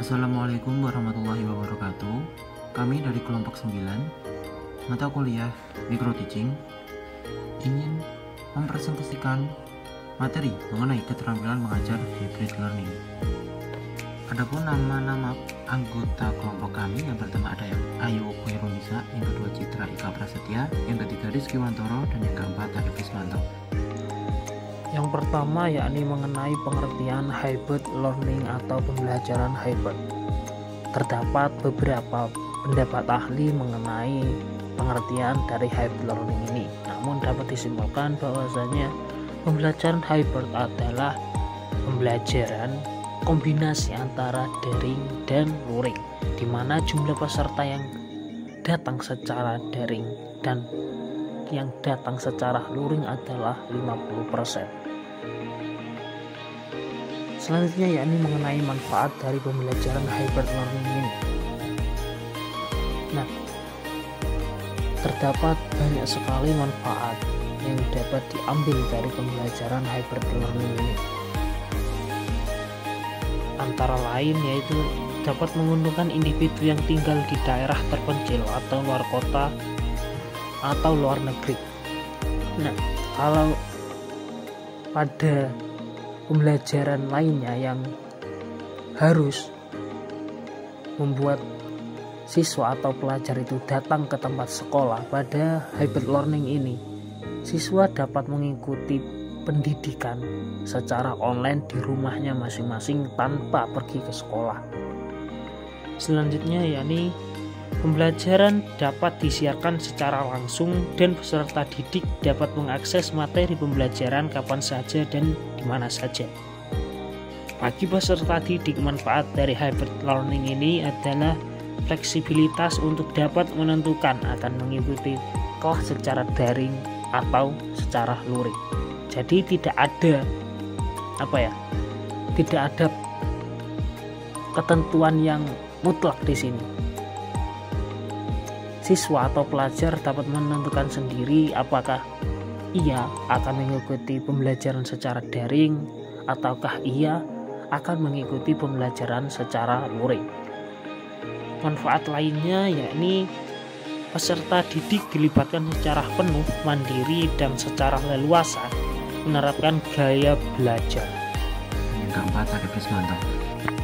Assalamualaikum warahmatullahi wabarakatuh. Kami dari kelompok 9 mata kuliah Micro Teaching ingin mempresentasikan materi mengenai keterampilan mengajar hybrid learning. Adapun nama-nama anggota kelompok kami, yang pertama ada Ayu Khairunisa, yang kedua Citra Ika Prasetya, yang ketiga Rizky Wantoro, dan yang keempat Arif Ismanto. Yang pertama yakni mengenai pengertian hybrid learning atau pembelajaran hybrid. Terdapat beberapa pendapat ahli mengenai pengertian dari hybrid learning ini. Namun dapat disimpulkan bahwasanya pembelajaran hybrid adalah pembelajaran kombinasi antara daring dan luring, di mana jumlah peserta yang datang secara daring dan yang datang secara luring adalah 50%. Selanjutnya yakni mengenai manfaat dari pembelajaran hybrid learning ini. Nah, terdapat banyak sekali manfaat yang dapat diambil dari pembelajaran hybrid learning ini. Antara lain yaitu dapat menguntungkan individu yang tinggal di daerah terpencil atau luar kota atau luar negeri. Nah, kalau pada pembelajaran lainnya yang harus membuat siswa atau pelajar itu datang ke tempat sekolah, pada hybrid learning ini siswa dapat mengikuti pendidikan secara online di rumahnya masing-masing tanpa pergi ke sekolah. Selanjutnya yakni pembelajaran dapat disiarkan secara langsung dan peserta didik dapat mengakses materi pembelajaran kapan saja dan di mana saja. Bagi peserta didik, manfaat dari hybrid learning ini adalah fleksibilitas untuk dapat menentukan akan mengikuti kelas secara daring atau secara luring. Jadi tidak ada ketentuan yang mutlak di sini. Siswa atau pelajar dapat menentukan sendiri apakah ia akan mengikuti pembelajaran secara daring ataukah ia akan mengikuti pembelajaran secara luring. Manfaat lainnya yakni peserta didik dilibatkan secara penuh, mandiri, dan secara leluasa menerapkan gaya belajar. Yang keempat Arif Ismanto.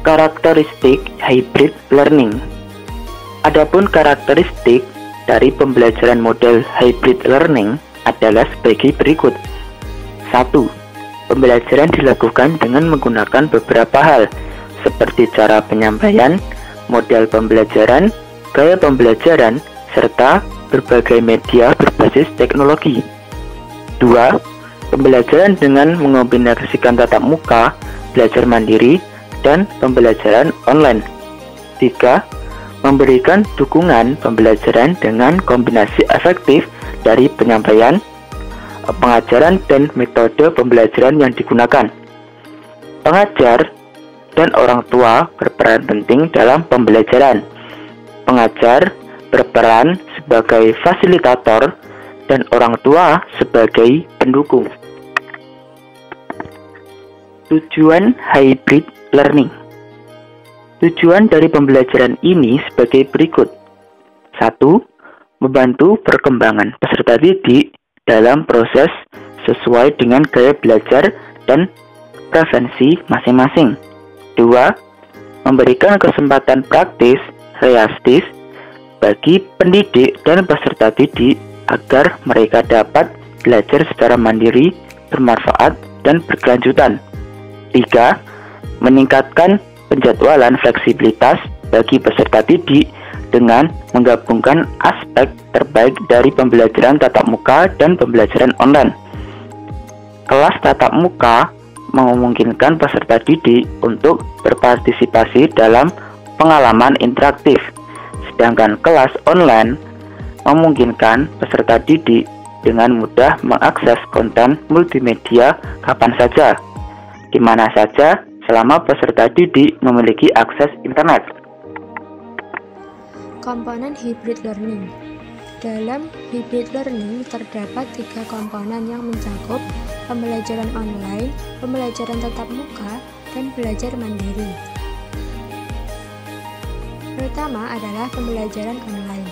Karakteristik hybrid learning. Adapun karakteristik dari pembelajaran model hybrid learning adalah sebagai berikut. 1. Pembelajaran dilakukan dengan menggunakan beberapa hal, seperti cara penyampaian, model pembelajaran, gaya pembelajaran, serta berbagai media berbasis teknologi. 2. Pembelajaran dengan mengombinasikan tatap muka, belajar mandiri, dan pembelajaran online. 3. Memberikan dukungan pembelajaran dengan kombinasi efektif dari penyampaian, pengajaran, dan metode pembelajaran yang digunakan. Pengajar dan orang tua berperan penting dalam pembelajaran. Pengajar berperan sebagai fasilitator dan orang tua sebagai pendukung. Tujuan hybrid learning. Tujuan dari pembelajaran ini sebagai berikut. 1. Membantu perkembangan peserta didik dalam proses sesuai dengan gaya belajar dan preferensi masing-masing. 2. Memberikan kesempatan praktis realistis bagi pendidik dan peserta didik agar mereka dapat belajar secara mandiri, bermanfaat, dan berkelanjutan. 3. Meningkatkan penjadwalan fleksibilitas bagi peserta didik dengan menggabungkan aspek terbaik dari pembelajaran tatap muka dan pembelajaran online. Kelas tatap muka memungkinkan peserta didik untuk berpartisipasi dalam pengalaman interaktif, sedangkan kelas online memungkinkan peserta didik dengan mudah mengakses konten multimedia kapan saja, di mana saja, selama peserta didik memiliki akses internet. Komponen hybrid learning. Dalam hybrid learning terdapat 3 komponen yang mencakup pembelajaran online, pembelajaran tatap muka, dan belajar mandiri. pertama adalah pembelajaran online.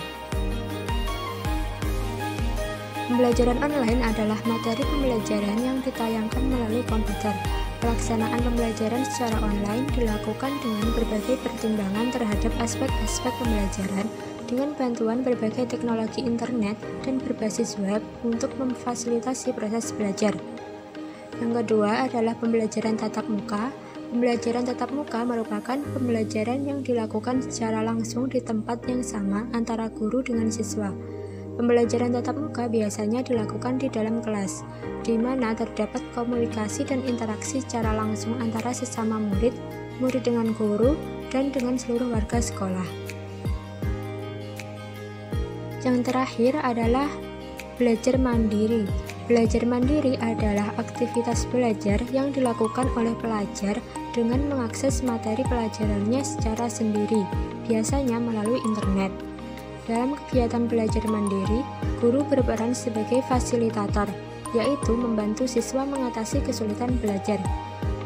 Pembelajaran online adalah materi pembelajaran yang ditayangkan melalui komputer. Pelaksanaan pembelajaran secara online dilakukan dengan berbagai pertimbangan terhadap aspek-aspek pembelajaran dengan bantuan berbagai teknologi internet dan berbasis web untuk memfasilitasi proses belajar. Yang kedua adalah pembelajaran tatap muka. Pembelajaran tatap muka merupakan pembelajaran yang dilakukan secara langsung di tempat yang sama antara guru dengan siswa. Pembelajaran tatap muka biasanya dilakukan di dalam kelas, di mana terdapat komunikasi dan interaksi secara langsung antara sesama murid, murid dengan guru, dan dengan seluruh warga sekolah. Yang terakhir adalah belajar mandiri. Belajar mandiri adalah aktivitas belajar yang dilakukan oleh pelajar dengan mengakses materi pelajarannya secara sendiri, biasanya melalui internet. Dalam kegiatan belajar mandiri, guru berperan sebagai fasilitator, yaitu membantu siswa mengatasi kesulitan belajar.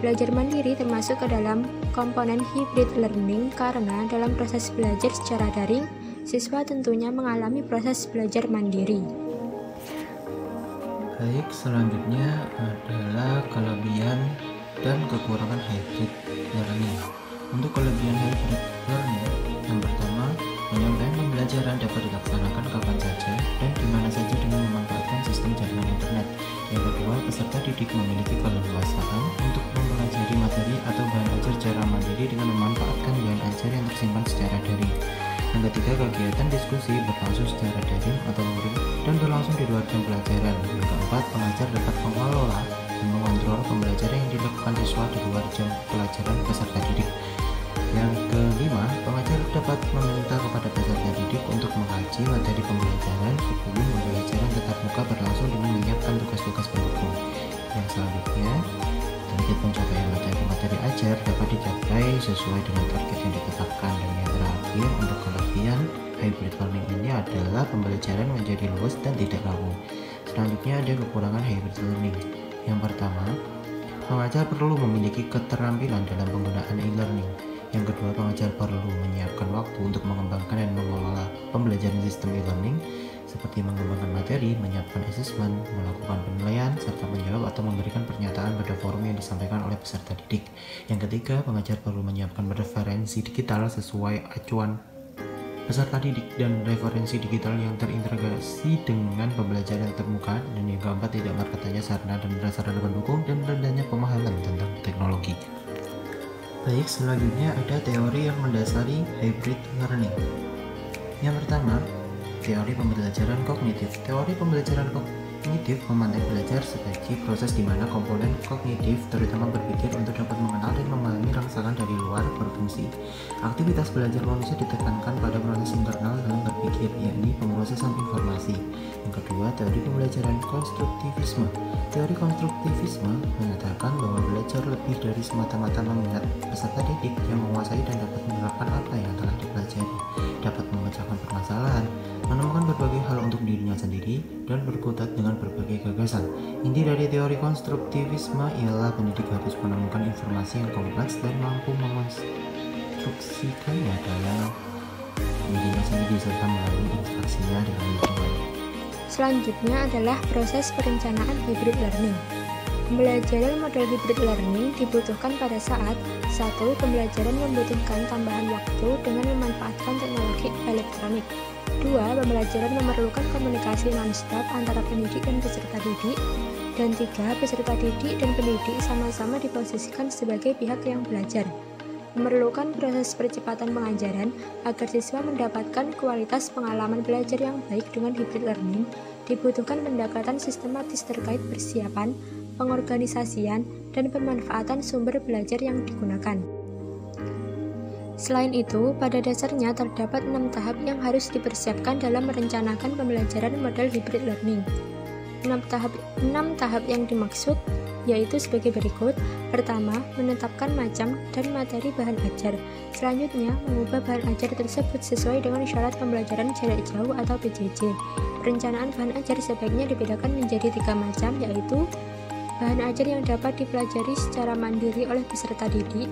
Belajar mandiri termasuk ke dalam komponen hybrid learning karena dalam proses belajar secara daring, siswa tentunya mengalami proses belajar mandiri. Baik, selanjutnya adalah kelebihan dan kekurangan hybrid learning. Untuk kelebihan hybrid learning, yang pertama, penyampaian pembelajaran dapat dilaksanakan kapan saja dan di mana saja dengan memanfaatkan sistem jaringan internet. Yang kedua, peserta didik memiliki keleluasaan untuk mempelajari materi atau bahan ajar secara mandiri dengan memanfaatkan bahan ajar yang tersimpan secara daring. Yang ketiga, kegiatan diskusi berlangsung secara daring atau luring dan berlangsung di luar jam pelajaran. Yang keempat, pengajar dapat mengelola dan mengontrol pembelajaran yang dilakukan siswa di luar jam pelajaran peserta didik. Yang kelima, pengajar dapat meminta kepada peserta didik untuk mengkaji materi pembelajaran sebelum pembelajaran tatap muka berlangsung dengan menyiapkan tugas-tugas pendukung. Yang selanjutnya, target pencapaian materi ajar dapat dicapai sesuai dengan target yang ditetapkan. Dan yang terakhir, untuk kelebihan hybrid learning ini adalah pembelajaran menjadi luas dan tidak kaku. Selanjutnya ada kekurangan hybrid learning. Yang pertama, pengajar perlu memiliki keterampilan dalam penggunaan e-learning. Yang kedua, pengajar perlu menyiapkan waktu untuk mengembangkan dan mengelola pembelajaran sistem e-learning seperti mengembangkan materi, menyiapkan asesmen, melakukan penilaian, serta menjawab atau memberikan pernyataan pada forum yang disampaikan oleh peserta didik. Yang ketiga, pengajar perlu menyiapkan referensi digital sesuai acuan peserta didik dan referensi digital yang terintegrasi dengan pembelajaran tatap muka. Dan yang keempat, tidak merkatanya sarana dan prasarana pendukung dan rendahnya pemahaman tentang teknologi. Baik, selanjutnya ada teori yang mendasari hybrid learning. Yang pertama, teori pembelajaran kognitif. Teori pembelajaran kognitif memandang belajar sebagai proses di mana komponen kognitif, terutama berpikir untuk dapat mengenal dan memahami rangsangan dari luar, berfungsi. Aktivitas belajar manusia ditekankan pada proses internal dalam berpikir, yakni pemrosesan informasi. Yang kedua, teori pembelajaran konstruktivisme. Teori konstruktivisme mengatakan bahwa belajar lebih dari semata-mata mengingat. Peserta didik yang menguasai dan dapat menerapkan apa yang telah dipelajari, dapat memecahkan permasalahan, menemukan berbagai hal untuk dirinya sendiri, dan berkutat dengan berbagai gagasan. Inti dari teori konstruktivisme ialah pendidik harus menemukan informasi yang kompleks dan mampu mengonstruksikannya dalam dirinya sendiri serta melalui interaksinya dengan lingkungan. Selanjutnya adalah proses perencanaan hybrid learning. Pembelajaran model hybrid learning dibutuhkan pada saat 1. Pembelajaran membutuhkan tambahan waktu dengan memanfaatkan teknologi elektronik. 2. Pembelajaran memerlukan komunikasi non-stop antara pendidik dan peserta didik. Dan 3. Peserta didik dan pendidik sama-sama diposisikan sebagai pihak yang belajar. Memerlukan proses percepatan pengajaran agar siswa mendapatkan kualitas pengalaman belajar yang baik. Dengan hybrid learning, dibutuhkan pendekatan sistematis terkait persiapan, pengorganisasian, dan pemanfaatan sumber belajar yang digunakan. Selain itu, pada dasarnya terdapat 6 tahap yang harus dipersiapkan dalam merencanakan pembelajaran model hybrid learning. 6 tahap yang dimaksud yaitu sebagai berikut. Pertama, menetapkan macam dan materi bahan ajar. Selanjutnya, mengubah bahan ajar tersebut sesuai dengan syarat pembelajaran jarak jauh atau PJJ. Perencanaan bahan ajar sebaiknya dibedakan menjadi 3 macam, yaitu bahan ajar yang dapat dipelajari secara mandiri oleh peserta didik,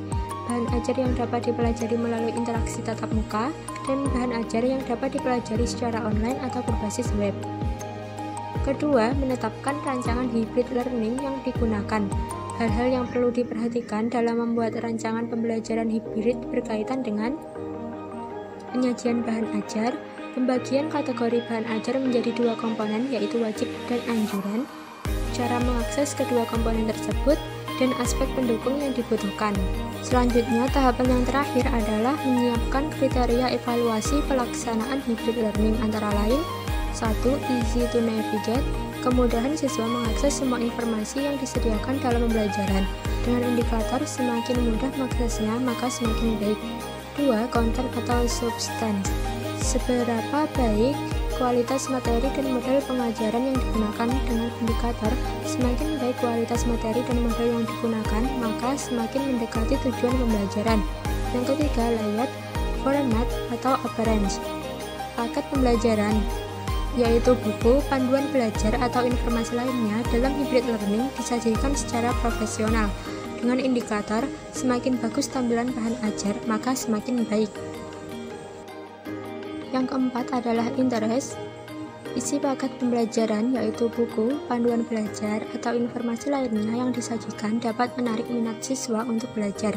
bahan ajar yang dapat dipelajari melalui interaksi tatap muka, dan bahan ajar yang dapat dipelajari secara online atau berbasis web. Kedua, menetapkan rancangan hybrid learning yang digunakan. Hal-hal yang perlu diperhatikan dalam membuat rancangan pembelajaran hibrid berkaitan dengan penyajian bahan ajar, pembagian kategori bahan ajar menjadi dua komponen yaitu wajib dan anjuran, cara mengakses kedua komponen tersebut, dan aspek pendukung yang dibutuhkan. Selanjutnya, tahapan yang terakhir adalah menyiapkan kriteria evaluasi pelaksanaan hybrid learning antara lain 1. Easy to navigate, kemudahan siswa mengakses semua informasi yang disediakan dalam pembelajaran. Dengan indikator semakin mudah mengaksesnya, maka semakin baik. 2. Content atau substance, seberapa baik kualitas materi dan model pengajaran yang digunakan. Dengan indikator semakin baik kualitas materi dan model yang digunakan, maka semakin mendekati tujuan pembelajaran. Yang ketiga, layout, format, atau appearance, paket pembelajaran, yaitu buku, panduan belajar, atau informasi lainnya dalam hybrid learning disajikan secara profesional. Dengan indikator semakin bagus tampilan bahan ajar, maka semakin baik. Yang keempat adalah interest. Isi paket pembelajaran yaitu buku, panduan belajar, atau informasi lainnya yang disajikan dapat menarik minat siswa untuk belajar.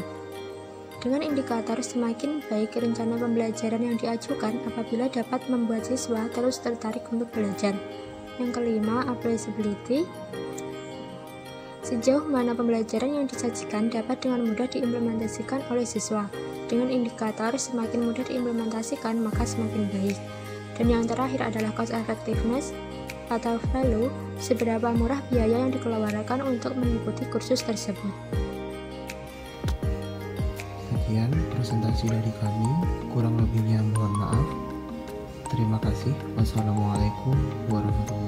Dengan indikator semakin baik rencana pembelajaran yang diajukan apabila dapat membuat siswa terus tertarik untuk belajar. Yang kelima, applicability. Sejauh mana pembelajaran yang disajikan dapat dengan mudah diimplementasikan oleh siswa. Dengan indikator semakin mudah diimplementasikan, maka semakin baik. Dan yang terakhir adalah cost effectiveness atau value, seberapa murah biaya yang dikeluarkan untuk mengikuti kursus tersebut. Sekian presentasi dari kami, kurang lebihnya mohon maaf. Terima kasih. Wassalamualaikum warahmatullahi wabarakatuh.